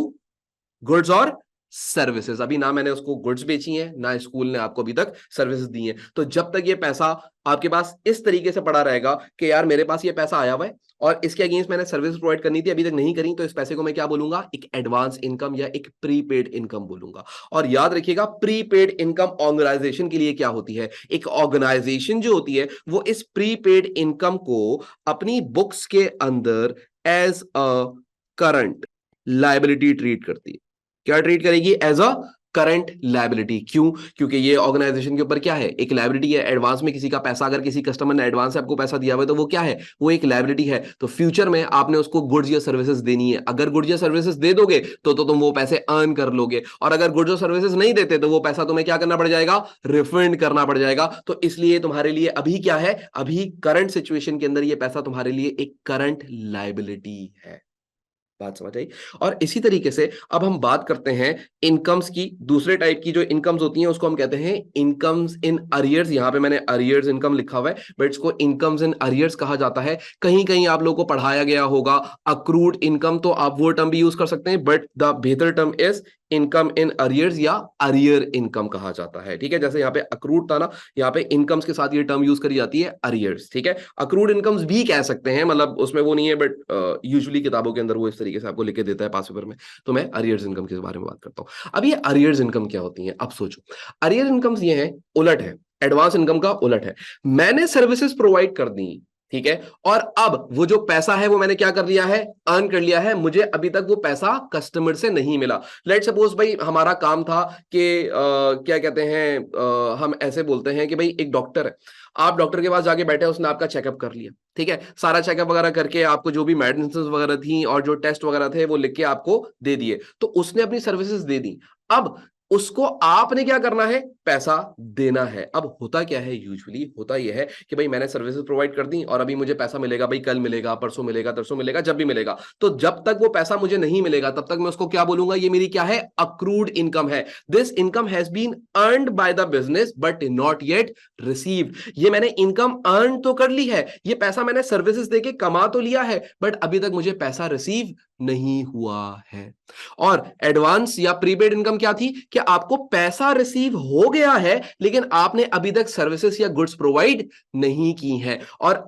गुड्स और सर्विसेज। अभी ना मैंने उसको गुड्स बेची है, ना स्कूल ने आपको अभी तक सर्विसेज दी है। तो जब तक ये पैसा आपके पास इस तरीके से पड़ा रहेगा कि यार मेरे पास ये पैसा आया हुआ है और इसके अगेंस्ट मैंने सर्विस प्रोवाइड करनी थी, अभी तक नहीं करी, तो इस पैसे को मैं क्या बोलूंगा, एक एडवांस इनकम या एक प्रीपेड इनकम बोलूंगा। और याद रखिएगा, प्रीपेड इनकम ऑर्गेनाइजेशन के लिए क्या होती है, एक ऑर्गेनाइजेशन जो होती है वो इस प्रीपेड इनकम को अपनी बुक्स के अंदर as a current liability treat करती है। क्या ट्रीट करेगी, एज अ करंट लायबिलिटी। क्यों? क्योंकि ये ऑर्गेनाइजेशन के ऊपर क्या है, एक लायबिलिटी है। एडवांस में किसी का पैसा, अगर किसी कस्टमर ने एडवांस से आपको पैसा दिया हुआ है, तो वो क्या है, वो एक लायबिलिटी है। तो फ्यूचर में आपने उसको गुड्स या सर्विसेज देनी है। अगर गुड्स या सर्विसेज दे दोगे तो तुम वो पैसे अर्न कर लोगे, और अगर गुड्स और सर्विसेज नहीं देते तो वो पैसा तुम्हें क्या करना पड़ जाएगा, रिफंड करना पड़ जाएगा। तो इसलिए तुम्हारे लिए अभी क्या है, अभी करंट सिचुएशन के अंदर ये पैसा तुम्हारे लिए एक करंट लायबिलिटी है। बात समझ आई? और इसी तरीके से अब हम बात करते हैं इनकम्स की। दूसरे टाइप की जो इनकम्स होती हैं उसको हम कहते हैं इनकम्स इन अरियर्स। यहां पे मैंने अरियर्स इनकम लिखा हुआ है, बट इसको इनकम्स इन अरियर्स कहा जाता है। कहीं कहीं आप लोगों को पढ़ाया गया होगा अक्रूड इनकम, तो आप वो टर्म भी यूज कर सकते हैं, बट द बेहतर term is income in arrears या अरियर इनकम कहा जाता है। ठीक है, जैसे यहाँ पे अक्रूड था ना, यहाँ पे इनकम्स के साथ ये टर्म यूज करी जाती है अरियर्स। ठीक है, अक्रूड इनकम्स भी कह सकते हैं, मतलब उसमें वो नहीं है, बट यूजुअली किताबों के अंदर वो इस तरीके से आपको लिख के देता है पास पेपर में। तो मैं अरियर्स इनकम के बारे में बात करता हूँ। अब ये अरियर्स इनकम क्या होती है, अब सोचो। अरियर इनकम्स ये है, उलट है, एडवांस इनकम का उलट है। मैंने सर्विसेज प्रोवाइड कर दी, ठीक है, और अब वो जो पैसा है वो मैंने क्या कर लिया है, अर्न कर लिया है, मुझे अभी तक वो पैसा कस्टमर से नहीं मिला। लेट सपोज भाई हमारा काम था कि क्या कहते हैं, हम ऐसे बोलते हैं कि भाई एक डॉक्टर है, आप डॉक्टर के पास जाके बैठे, उसने आपका चेकअप कर लिया, ठीक है, सारा चेकअप वगैरह करके आपको जो भी मेडिसिन वगैरह थी और जो टेस्ट वगैरह थे वो लिख के आपको दे दिए, तो उसने अपनी सर्विसेज दे दी। अब उसको आपने क्या करना है, पैसा देना है। अब होता क्या है, यूजुअली होता यह है कि भाई मैंने सर्विसेज प्रोवाइड कर दी और अभी मुझे पैसा मिलेगा, भाई कल मिलेगा, परसों मिलेगा, तरसों मिलेगा, जब भी मिलेगा। तो जब तक वो पैसा मुझे नहीं मिलेगा तब तक मैं उसको क्या बोलूंगा, ये मेरी क्या है, अक्रूड इनकम है। This income has been earned by the business but not yet received. ये मैंने इनकम अर्न तो कर ली है, ये पैसा मैंने सर्विसेज देके कमा तो लिया है, बट अभी तक मुझे पैसा रिसीव नहीं हुआ है। और एडवांस या प्रीपेड इनकम क्या थी, कि आपको पैसा रिसीव हो गया है लेकिन आपने अभी तक सर्विसेज या गुड्स प्रोवाइड नहीं की हैं। और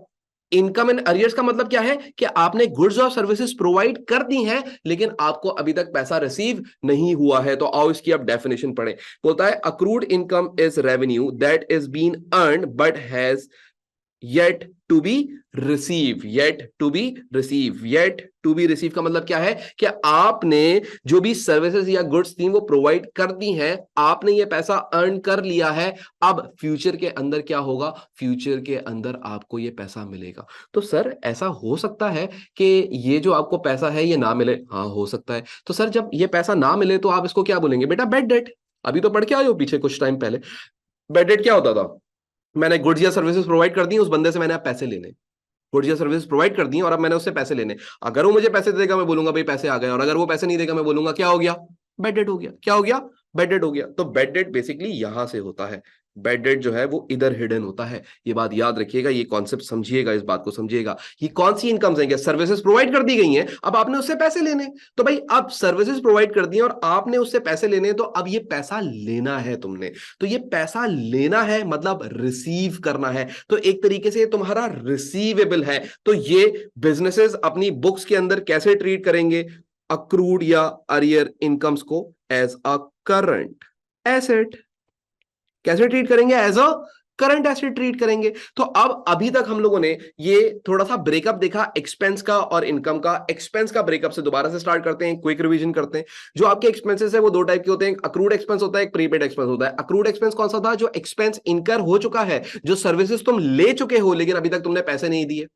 इनकम इन अरियर्स का मतलब क्या है कि आपने गुड्स और सर्विसेज प्रोवाइड कर दी हैं लेकिन आपको अभी तक पैसा रिसीव नहीं हुआ है। तो आओ इसकी अब डेफिनेशन पढ़ें। बोलता है accrued income is revenue that is been earn but has yet to be yet to be yet to be receive का मतलब क्या है कि आपने जो भी सर्विसेज या गुड्स थी वो प्रोवाइड कर दी हैं, आपने ये पैसा अर्न कर लिया है। अब फ्यूचर के अंदर क्या होगा, फ्यूचर के अंदर आपको ये पैसा मिलेगा। तो सर ऐसा हो सकता है कि ये जो आपको पैसा है ये ना मिले? हाँ हो सकता है। तो सर जब ये पैसा ना मिले तो आप इसको क्या बोलेंगे? बेटा बेड डेट। अभी तो पढ़ के आए हो पीछे कुछ टाइम पहले। बेड डेट क्या होता था? मैंने गुड्स या सर्विसेज प्रोवाइड कर दी, उस बंदे से मैंने अब पैसे लेने। गुड्स या सर्विसेज प्रोवाइड कर दी और अब मैंने उससे पैसे लेने। अगर वो मुझे पैसे देगा मैं बोलूंगा भाई पैसे आ गए, और अगर वो पैसे नहीं देगा मैं बोलूंगा क्या हो गया? बेड डेट हो गया। क्या हो गया? बेड डेट हो गया। तो बेड डेट बेसिकली यहां से होता है। बेड डेट जो है वो इधर हिडन होता है। ये बात याद रखिएगा, ये कॉन्सेप्ट समझिएगा, इस बात को समझिएगा। ये कौन सी इनकम्स हैं? सर्विसेज प्रोवाइड कर दी गई हैं, अब आपने उससे पैसे लेने। तो भाई अब सर्विसेज प्रोवाइड कर दी और आपने उससे पैसे लेने, तो अब ये पैसा लेना है तुमने। तो ये पैसा लेना है मतलब रिसीव करना है। तो एक तरीके से तुम्हारा रिसीवेबल है। तो ये बिजनेसेस अपनी बुक्स के अंदर कैसे ट्रीट करेंगे अक्रूड या अरियर इनकम्स को? As a current asset. कैसे ट्रीट करेंगे? As a current asset treat करेंगे। तो अब अभी तक हम लोगों ने ये थोड़ा सा ब्रेकअप देखा एक्सपेंस का और इनकम का। एक्सपेंस का ब्रेकअप से दोबारा से स्टार्ट करते हैं, क्विक रिवीजन करते हैं। जो आपके एक्सपेंसेस है वो दो टाइप के होते हैं, अक्रूड एक्सपेंस होता है, एक प्रीपेड एक्सपेंस होता है। अक्रूड एक्सपेंस कौन सा था? जो एक्सपेंस इनकर हो चुका है, जो सर्विसेज तुम ले चुके हो लेकिन अभी तक तुमने पैसे नहीं दिए।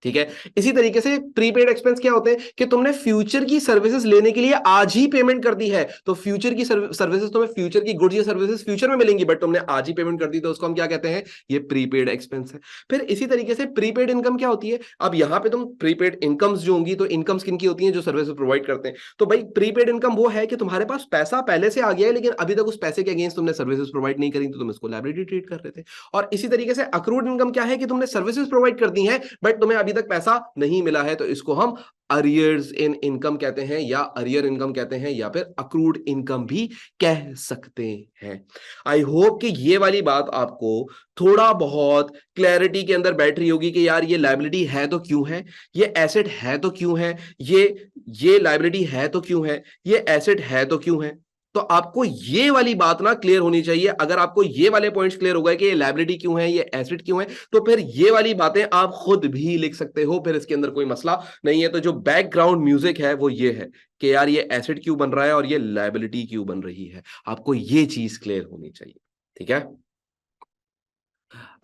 ठीक है। इसी तरीके से प्रीपेड एक्सपेंस क्या होते हैं कि तुमने फ्यूचर की सर्विसेज लेने के लिए आज ही पेमेंट कर दी है। तो फ्यूचर की सर्विसेज तुम्हें, फ्यूचर की गुड्स या सर्विसेज फ्यूचर में मिलेंगी बट तुमने आज ही पेमेंट कर दी, तो उसको हम क्या कहते हैं? ये प्रीपेड एक्सपेंस है। फिर इसी तरीके से प्रीपेड इनकम क्या होती है? अब यहां पे तुम प्रीपेड इनकम्स जो होंगी, तो इनकम्स किन की होती हैं? जो सर्विसेज प्रोवाइड करते हैं। तो भाई प्रीपेड इनकम वो है कि तुम्हारे पास पैसा पहले से आ गया है लेकिन अभी तक उस पैसे के अगेंस्ट तुमने सर्विसेज प्रोवाइड नहीं करी, तो तुम इसको लायबिलिटी ट्रीट कर रहे थे। और इसी तरीके से अक्रूड इनकम क्या है कि तुमने सर्विसेज प्रोवाइड कर दी हैं बट तुम्हें अभी तक पैसा नहीं मिला है, तो इसको हम अरियर्स इन इनकम कहते हैं, या अरियर इनकम कहते हैं, या फिर अक्रूड इनकम भी कह सकते हैं। आई होप कि ये वाली बात आपको थोड़ा बहुत क्लैरिटी के अंदर बैठ रही होगी कि यार ये लायबिलिटी है तो क्यों है, ये एसेट है तो क्यों है, ये लायबिलिटी है तो क्यों है, ये एसेट है तो क्यों है। तो आपको ये वाली बात ना क्लियर होनी चाहिए। अगर आपको ये वाले पॉइंट्स क्लियर हो गए कि ये लायबिलिटी क्यों है, ये एसेट क्यों है, तो फिर ये वाली बातें आप खुद भी लिख सकते हो, फिर इसके अंदर कोई मसला नहीं है। तो जो बैकग्राउंड म्यूजिक है वो ये है कि यार ये एसेट क्यों बन रहा है और ये लायबिलिटी क्यों बन रही है। आपको ये चीज क्लियर होनी चाहिए। ठीक है।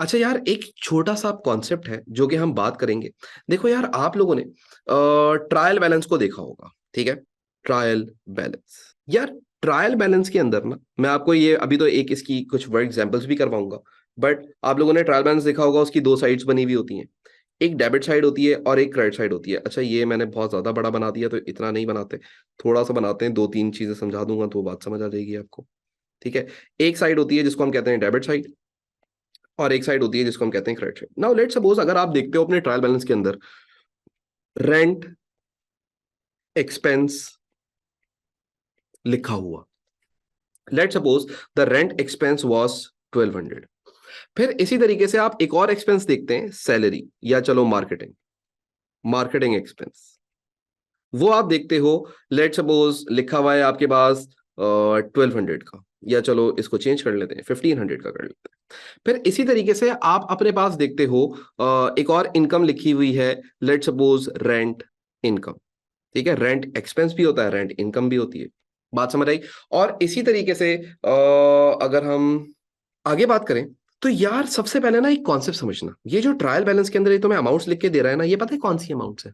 अच्छा यार, एक छोटा सा कॉन्सेप्ट है जो कि हम बात करेंगे। देखो यार, आप लोगों ने ट्रायल बैलेंस को देखा होगा। ठीक है। ट्रायल बैलेंस यार, ट्रायल बैलेंस के अंदर ना, मैं आपको ये अभी तो एक इसकी कुछ वर्ड एग्जांपल्स भी करवाऊंगा, बट आप लोगों ने ट्रायल बैलेंस देखा होगा, उसकी दो साइड्स बनी हुई होती हैं। एक डेबिट साइड होती है और एक क्रेडिट साइड होती है। अच्छा, ये मैंने बहुत ज्यादा बड़ा बना दिया तो इतना नहीं बनाते, थोड़ा सा बनाते हैं, दो तीन चीजें समझा दूंगा तो बात समझ आ जाएगी आपको। ठीक है। एक साइड होती है जिसको हम कहते हैं डेबिट साइड, और एक साइड होती है जिसको हम कहते हैं credit side. Now let's suppose अगर आप देखते हो अपने ट्रायल बैलेंस के अंदर रेंट एक्सपेंस लिखा हुआ, let's suppose the rent expense was 1200। फिर इसी तरीके से आप एक और एक्सपेंस देखते हैं, सैलरी, या चलो मार्केटिंग, मार्केटिंग एक्सपेंस, वो आप देखते हो, लेट्स सपोज लिखा हुआ है आपके पास 1200 का, या चलो इसको चेंज कर लेते हैं 1500 का कर लेते हैं। फिर इसी तरीके से आप अपने पास देखते हो एक और इनकम लिखी हुई है, लेट्स सपोज रेंट इनकम। ठीक है। रेंट एक्सपेंस भी होता है, रेंट इनकम भी होती है। बात समझ आई? और इसी तरीके से अगर हम आगे बात करें, तो यार सबसे पहले ना एक कॉन्सेप्ट समझना, ये जो ट्रायल बैलेंस के अंदर ये तुम्हें अमाउंट्स लिख के दे रहा है ना, ये पता है कौन सी अमाउंट्स है?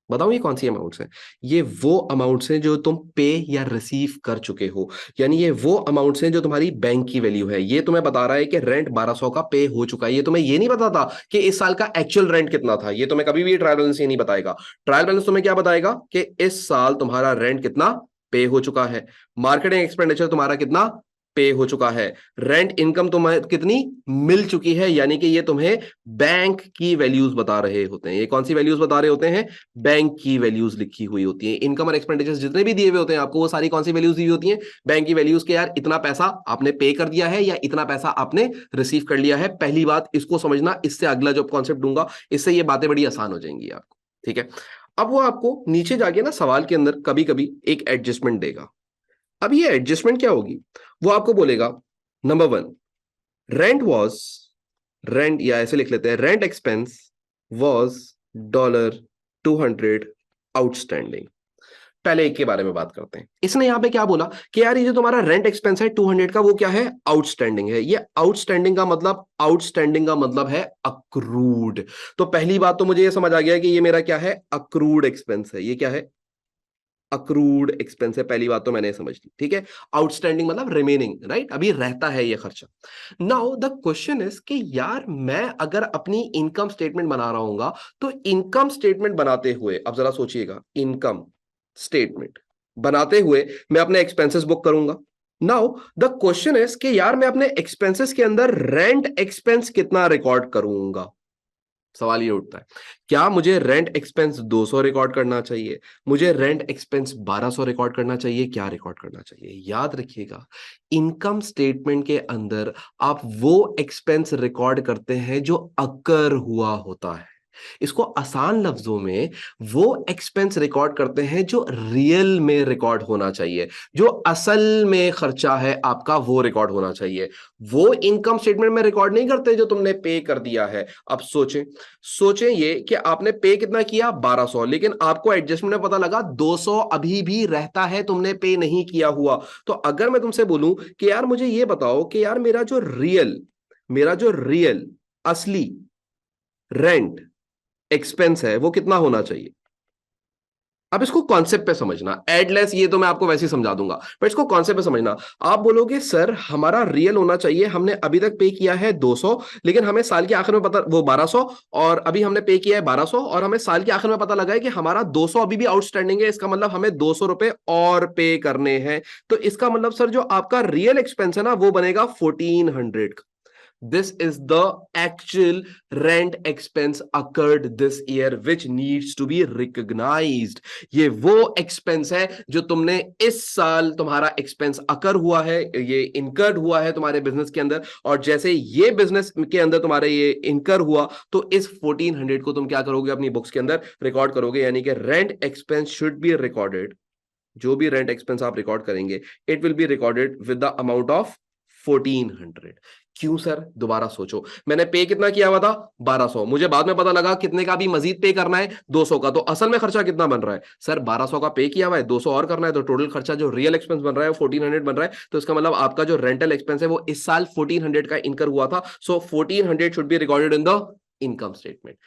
बताओ ये कौन सी अमाउंट्स हैं? ये वो अमाउंट्स हैं जो तुम पे या रिसीव कर चुके हो। यानी ये वो अमाउंट्स हैं जो तुम्हारी बैंक की वैल्यू है। ये तुम्हें बता रहा है कि रेंट 1200 का पे हो चुका है। ये तुम्हें ये नहीं बताता कि इस साल का एक्चुअल रेंट कितना था। ये तुम्हें कभी भी ट्रायल बैलेंस ये नहीं बताएगा। ट्रायल बैलेंस तुम्हें क्या बताएगा कि इस साल तुम्हारा रेंट कितना पे हो चुका है, मार्केटिंग एक्सपेंडिचर तुम्हारा कितना पे हो चुका है। रेंट इनकम तुम्हें कितनी मिल चुकी है, यानी कि ये तुम्हें बैंक की वैल्यूज बता रहे होते हैं। ये कौन सी वैल्यूज बता रहे होते हैं? बैंक की वैल्यूज लिखी हुई होती है। इनकम और एक्सपेंडिचर्स जितने भी दिए हुए होते हैं आपको, वो सारी कौन सी वैल्यूज दी हुई होती हैं? बैंक की वैल्यूज के, यार इतना पैसा आपने पे कर दिया है या इतना पैसा आपने रिसीव कर लिया है। पहली बात इसको समझना, इससे अगला जो कॉन्सेप्ट दूंगा इससे ये बातें बड़ी आसान हो जाएंगी आपको। ठीक है, अब वो आपको नीचे जाके ना सवाल के अंदर कभी कभी एक एडजस्टमेंट देगा। अब ये एडजस्टमेंट क्या होगी? वो आपको बोलेगा, number one, rent was, rent या ऐसे लिख लेते हैं, रेंट एक्सपेंस वॉज $200 आउटस्टैंडिंग। पहले एक के बारे में बात करते हैं। इसने यहां पे क्या बोला कि यार ये जो तुम्हारा रेंट एक्सपेंस है 200 का, वो क्या है? आउटस्टैंडिंग है। ये आउटस्टैंडिंग का मतलब, आउटस्टैंडिंग का मतलब है अक्रूड। तो पहली बात तो मुझे ये समझ आ गया कि ये मेरा क्या है? अक्रूड एक्सपेंस है। ये क्या है? अक्रूड एक्सपेंस है। पहली बात तो मैंने समझ ली। ठीक है, आउटस्टैंडिंग मतलब रिमेनिंग, राइट? अभी रहता है ये खर्चा। नाउ द क्वेश्चन इज कि यार मैं अगर अपनी इनकम स्टेटमेंट बना रहा हूंगा, तो इनकम स्टेटमेंट बनाते हुए अब जरा सोचिएगा, इनकम स्टेटमेंट बनाते हुए मैं अपने एक्सपेंसेस बुक करूंगा। नाउ द क्वेश्चन इज कि यार मैं अपने एक्सपेंसेस के अंदर रेंट एक्सपेंस कितना रिकॉर्ड करूंगा? सवाल ये उठता है, क्या मुझे रेंट एक्सपेंस 200 रिकॉर्ड करना चाहिए? मुझे रेंट एक्सपेंस 1200 रिकॉर्ड करना चाहिए? क्या रिकॉर्ड करना चाहिए? याद रखिएगा, इनकम स्टेटमेंट के अंदर आप वो एक्सपेंस रिकॉर्ड करते हैं जो अकर हुआ होता है। इसको आसान लफ्जों में वो एक्सपेंस रिकॉर्ड करते हैं जो रियल में रिकॉर्ड होना चाहिए, जो असल में खर्चा है आपका, वो रिकॉर्ड होना चाहिए। वो इनकम स्टेटमेंट में रिकॉर्ड नहीं करते जो तुमने पे कर दिया है। अब सोचें, सोचें ये कि आपने पे कितना किया? 1200, लेकिन आपको एडजस्टमेंट में पता लगा 200 अभी भी रहता है, तुमने पे नहीं किया हुआ। तो अगर मैं तुमसे बोलूं कि यार मुझे ये बताओ कि यार मेरा जो रियल असली रेंट एक्सपेंस है वो कितना होना चाहिए? अब इसको कॉन्सेप्ट पे समझना, एडलेस ये तो मैं आपको वैसे ही समझा दूंगा, पर इसको कॉन्सेप्ट पे समझना। आप बोलोगे सर हमारा रियल होना चाहिए, हमने अभी तक पे किया है 200, लेकिन हमें साल के आखिर में पता, वो 1200, और अभी हमने पे किया है 1200, और हमें साल के आखिर में पता लगा है कि हमारा 200 अभी भी आउटस्टैंडिंग है। इसका मतलब हमें 200 रुपए और पे करने हैं। तो इसका मतलब सर जो आपका रियल एक्सपेंस है ना, वो बनेगा 1400। This is the actual rent expense occurred this year which needs to be recognized. ये वो एक्सपेंस है जो तुमने इस साल, तुम्हारा एक्सपेंस अकर हुआ है, ये इनकर्ड हुआ है तुम्हारे बिजनेस के अंदर, और जैसे ये बिजनेस के अंदर तुम्हारे ये इनकर हुआ, तो इस 1400 को तुम क्या करोगे? अपनी बुक्स के अंदर रिकॉर्ड करोगे। यानी कि rent expense should be recorded, जो भी रेंट एक्सपेंस आप रिकॉर्ड करेंगे, it will be recorded with the amount of 1400। क्यों सर? दोबारा सोचो, मैंने पे कितना किया हुआ था? 1200, मुझे बाद में पता लगा कितने का भी मजीद पे करना है, 200 का। तो असल में खर्चा कितना बन रहा है? सर 1200 का पे किया हुआ है, 200 और करना है, तो टोटल खर्चा जो रियल एक्सपेंस बन रहा है 1400 बन रहा है। तो इसका मतलब आपका जो रेंटल एक्सपेंस है वो इस साल 1400 का इनकर हुआ था। सो 1400 should be recorded in the income statement.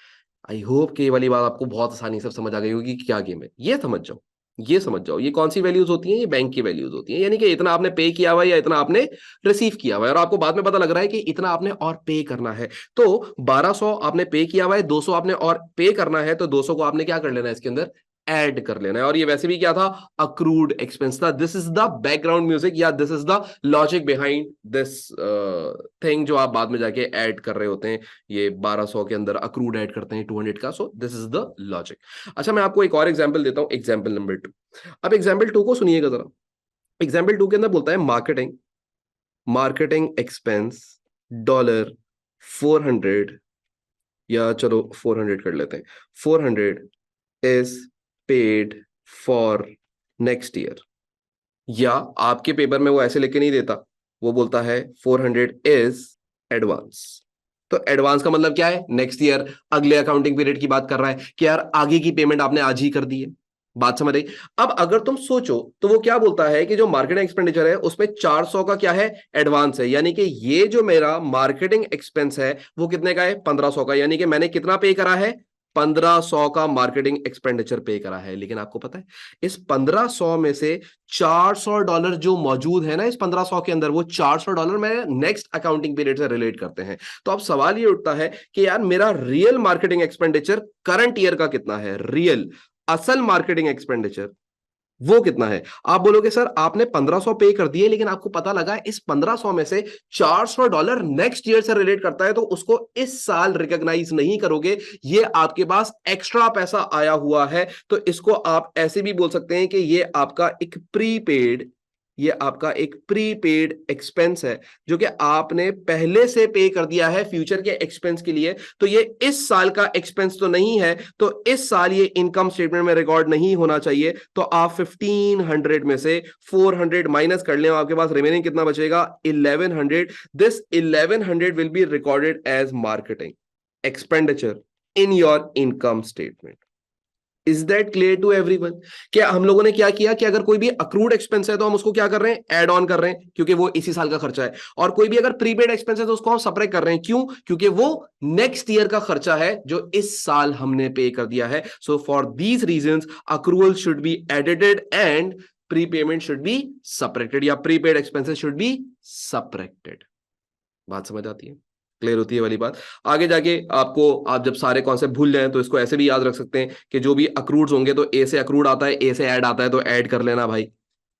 I hope कि ये वाली बात आपको बहुत आसानी से समझ आ गई होगी कि क्या गेम है। ये समझ जाओ, ये समझ जाओ, ये कौन सी वैल्यूज होती हैं? ये बैंक की वैल्यूज होती हैं। यानी कि इतना आपने पे किया हुआ है या इतना आपने रिसीव किया हुआ है, और आपको बाद में पता लग रहा है कि इतना आपने और पे करना है। तो 1200 आपने पे किया हुआ है, 200 आपने और पे करना है, तो 200 को आपने क्या कर लेना है? इसके अंदर ऐड कर लेना है। और ये वैसे भी क्या था? अक्रूड एक्सपेंस था। This is the background music, या this is the logic behind this thing, जो आप बाद में जाके ऐड कर रहे होते हैं। ये 1200 के अंदर अक्रूड ऐड करते हैं 200 का। सो दिस इज द लॉजिक। अच्छा, मैं आपको एक और एग्जांपल देता हूं, एग्जांपल नंबर 2। अब एग्जांपल 2 को सुनिएगा जरा। एग्जांपल 2 के अंदर बोलता है मार्केटिंग, मार्केटिंग एक्सपेंस $400, या चलो 400 कर लेते हैं, 400 is paid for next year. या आपके पेपर में वो ऐसे लिख के नहीं देता, वो बोलता है 400 इज एडवांस। तो एडवांस का मतलब क्या है? नेक्स्ट ईयर, अगले अकाउंटिंग पीरियड की बात कर रहा है कि यार आगे की पेमेंट आपने आज ही कर दी है। बात समझ आई? अब अगर तुम सोचो तो वो क्या बोलता है कि जो मार्केटिंग एक्सपेंडिचर है उसमें 400 का क्या है? एडवांस है। यानी कि ये जो मेरा मार्केटिंग एक्सपेंस है वो कितने का है? 1500 का। यानी कि मैंने कितना पे करा है? 1500 का मार्केटिंग एक्सपेंडिचर पे करा है। लेकिन आपको पता है इस 1500 में से $400 जो मौजूद है ना इस 1500 के अंदर, वो $400 मैं नेक्स्ट अकाउंटिंग पीरियड से रिलेट करते हैं। तो अब सवाल ये उठता है कि यार मेरा real marketing expenditure current year का कितना है? रियल, असल मार्केटिंग एक्सपेंडिचर वो कितना है? आप बोलोगे सर आपने 1500 पे कर दिए, लेकिन आपको पता लगा इस 1500 में से $400 नेक्स्ट ईयर से रिलेट करता है, तो उसको इस साल रिकॉग्नाइज नहीं करोगे। ये आपके पास एक्स्ट्रा पैसा आया हुआ है, तो इसको आप ऐसे भी बोल सकते हैं कि ये आपका एक प्रीपेड एक्सपेंस है, जो कि आपने पहले से पे कर दिया है फ्यूचर के एक्सपेंस के लिए। तो ये इस साल का एक्सपेंस तो नहीं है, तो इस साल ये इनकम स्टेटमेंट में रिकॉर्ड नहीं होना चाहिए। तो आप 1500 में से 400 माइनस कर लें, आपके पास रिमेनिंग कितना बचेगा? 1100। This 1100 will be recorded as marketing expenditure in your income statement. Is that clear to everyone? क्या हम लोगों ने क्या किया कि अगर कोई भी अक्रूड एक्सपेंस है तो हम उसको क्या कर रहे हैं? ऐड ऑन कर रहे हैं, क्योंकि वो इसी साल का खर्चा है। और कोई भी अगर प्रीपेड एक्सपेंस है तो उसको हम सपरेट कर रहे हैं। क्यों? क्योंकि वो नेक्स्ट ईयर का खर्चा है जो इस साल हमने पे कर दिया है। So for these reasons accrual should be edited and prepayment should be separated, या prepaid expenses should be separated. बात समझ आती है? क्लियर होती है वाली बात? आगे जाके आपको, आप जब सारे कॉन्सेप्ट भूल जाएं तो इसको ऐसे भी याद रख सकते हैं कि जो भी अक्रूड्स होंगे, तो ए से अक्रूड आता है, ए से ऐड आता है, तो ऐड कर लेना भाई।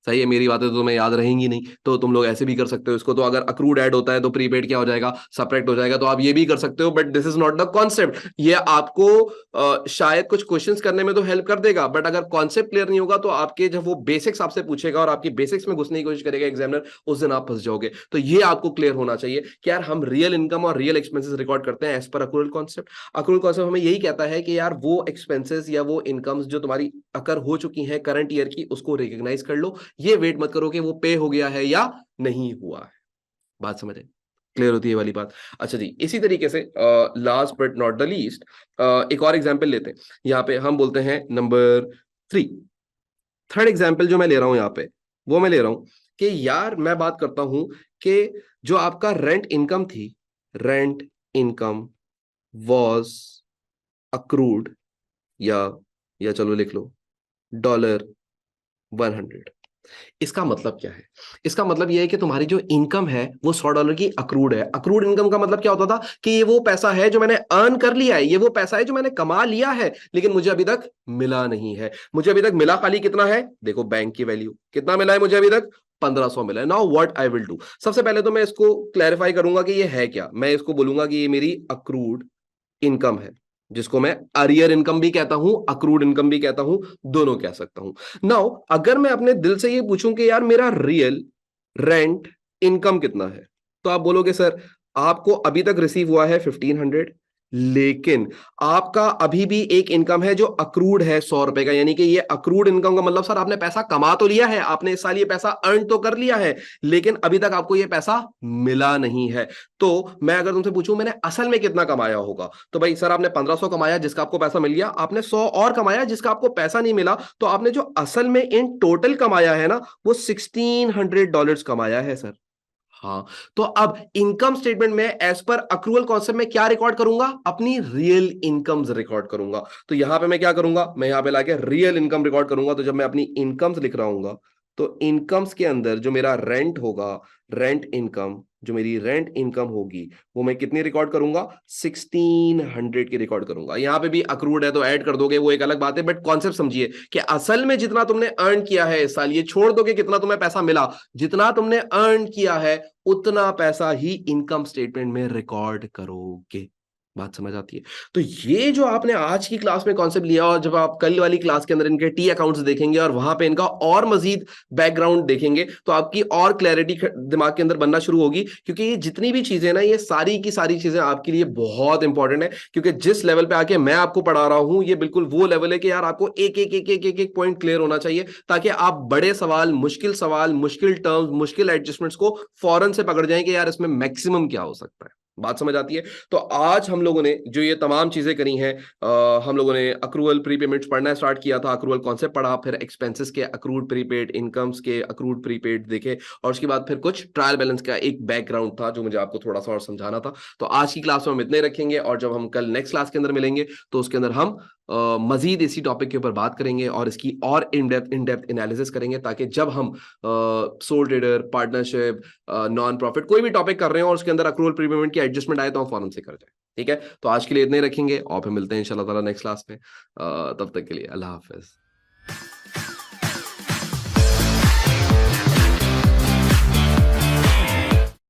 सही है, मेरी बातें तो तुम्हें याद रहेंगी नहीं, तो तुम लोग ऐसे भी कर सकते हो इसको। तो अगर अक्रूड ऐड होता है तो प्रीपेड क्या हो जाएगा? सपरेट हो जाएगा। तो आप ये भी कर सकते हो, but this is not the concept. ये आपको शायद कुछ क्वेश्चंस करने में तो हेल्प कर देगा, बट अगर कॉन्सेप्ट क्लियर नहीं होगा तो आपके जब वो बेसिक्स आपसे पूछेगा और आपकी बेसिक्स में घुसने की कोशिश करेगा एग्जामिनर, उस दिन आप फंस जाओगे। तो ये आपको क्लियर होना चाहिए कि यार हम रियल इनकम और रियल एक्सपेंसेस रिकॉर्ड करते हैं as per accrual concept. Accrual concept हमें यही कहता है कि यार वो एक्सपेंसेस या वो इनकम्स जो तुम्हारी अकर हो चुकी हैं करंट ईयर की, उसको रिकॉग्नाइज कर लो। ये वेट मत करो कि वो पे हो गया है या नहीं हुआ है। बात समझे? क्लियर होती है वाली बात? अच्छा जी, इसी तरीके से last but not the least एक और एग्जांपल लेते हैं। यहाँ पे हम बोलते हैं नंबर 3। थर्ड एग्जांपल जो मैं ले रहा हूं यहाँ पे, वो मैं ले रहा हूं कि यार मैं बात करता हूं कि जो आपका रेंट इनकम थी, रेंट इनकम वॉज अक्रूड, या चलो लिख लो $100। इसका मतलब क्या है? इसका मतलब यह है कि तुम्हारी जो इनकम है वो $100 की अक्रूड है। अक्रूड इनकम का मतलब क्या होता था कि ये वो पैसा है जो मैंने अर्न कर लिया है, ये वो पैसा है जो मैंने कमा लिया है, लेकिन मुझे अभी तक मिला नहीं है। मुझे अभी तक मिला खाली कितना है? देखो बैंक की वैल्यू कितना मिला है मुझे अभी तक? 1500 मिला है। Now what I will do, सबसे पहले तो मैं इसको क्लैरिफाई करूंगा कि ये है क्या। मैं इसको बोलूंगा कि ये मेरी अक्रूड इनकम है, जिसको मैं अरियर इनकम भी कहता हूं, अक्रूड इनकम भी कहता हूं, दोनों कह सकता हूं। नाउ अगर मैं अपने दिल से ये पूछूं कि यार मेरा रियल रेंट इनकम कितना है, तो आप बोलोगे सर आपको अभी तक रिसीव हुआ है 1500, लेकिन आपका अभी भी एक इनकम है जो अक्रूड है ₹100 का। यानी कि ये अक्रूड इनकम का मतलब सर आपने पैसा कमा तो लिया है, आपने इस साल ये पैसा अर्न तो कर लिया है, लेकिन अभी तक आपको ये पैसा मिला नहीं है। तो मैं अगर तुमसे पूछूं मैंने असल में कितना कमाया होगा, तो भाई सर आपने 1500 कमाया जिसका आपको पैसा मिल गया, आपने 100 और कमाया जिसका आपको पैसा नहीं मिला, तो आपने जो असल में इन टोटल कमाया है ना, वो $1600 कमाया है सर। हाँ, तो अब इनकम स्टेटमेंट में एज पर अक्रूवल कॉन्सेप्ट में क्या रिकॉर्ड करूंगा? अपनी रियल इनकम्स रिकॉर्ड करूंगा। तो यहां पे मैं क्या करूंगा? मैं यहां पे लाके रियल इनकम रिकॉर्ड करूंगा। तो जब मैं अपनी इनकम्स लिख रहा हूंगा, तो इनकम्स के अंदर जो मेरा रेंट होगा, रेंट इनकम, जो मेरी रेंट इनकम होगी, वो मैं कितनी रिकॉर्ड करूंगा? 1600 की रिकॉर्ड करूंगा। यहां पे भी अक्रूड है तो ऐड कर दोगे, वो एक अलग बात है, बट कॉन्सेप्ट समझिए कि असल में जितना तुमने अर्न किया है इस साल, ये छोड़ दोगे कितना तुम्हें पैसा मिला, जितना तुमने अर्न किया है उतना पैसा ही इनकम स्टेटमेंट में रिकॉर्ड करोगे। बात समझ आती है? तो ये जो आपने आज की क्लास में कॉन्सेप्ट लिया, और जब आप कल वाली क्लास के अंदर इनके टी अकाउंट्स देखेंगे और वहां पे इनका और मजीद बैकग्राउंड देखेंगे, तो आपकी और क्लैरिटी दिमाग के अंदर बनना शुरू होगी। क्योंकि ये जितनी भी चीजें ना, ये सारी की सारी चीजें आपके लिए बहुत इंपॉर्टेंट है। क्योंकि जिस लेवल पे आके मैं आपको पढ़ा रहा हूं, ये बिल्कुल वो लेवल है कि यार आपको एक एक एक एक एक एक पॉइंट क्लियर होना चाहिए, ताकि आप बड़े सवाल, मुश्किल टर्म्स, मुश्किल एडजस्टमेंट्स को फौरन से पकड़ जाएं कि यार इसमें मैक्सिमम क्या हो सकता है। बात समझ आती है? तो आज हम लोगों ने जो ये तमाम चीजें करी हैं, हम लोगों ने अक्रूवल प्रीपेमेंट्स पढ़ना स्टार्ट किया था, अक्रूवल कॉन्सेप्ट पढ़ा, फिर एक्सपेंसेस के अक्रूड प्रीपेड, इनकम्स के अक्रूड प्रीपेड देखे, और उसके बाद फिर कुछ ट्रायल बैलेंस का एक बैकग्राउंड था जो मुझे आपको थोड़ा सा और समझाना था। तो आज की क्लास में हम इतने रखेंगे, और जब हम कल नेक्स्ट क्लास के अंदर मिलेंगे तो उसके अंदर हम मजीद इसी टॉपिक के ऊपर बात करेंगे और इसकी और इन डेप्थ एनालिसिस करेंगे, ताकि जब हम soul trader, partnership, non profit, कोई भी टॉपिक कर रहे हो और उसके अंदर अक्रूवल प्रीपेमेंट की एडजस्टमेंट आए तो हम फौरन से कर जाए। ठीक है, तो आज के लिए इतने ही रखेंगे और फिर मिलते हैं इंशाल्लाह ताला नेक्स्ट क्लास में। तब तक के लिए अल्लाह हाफिज।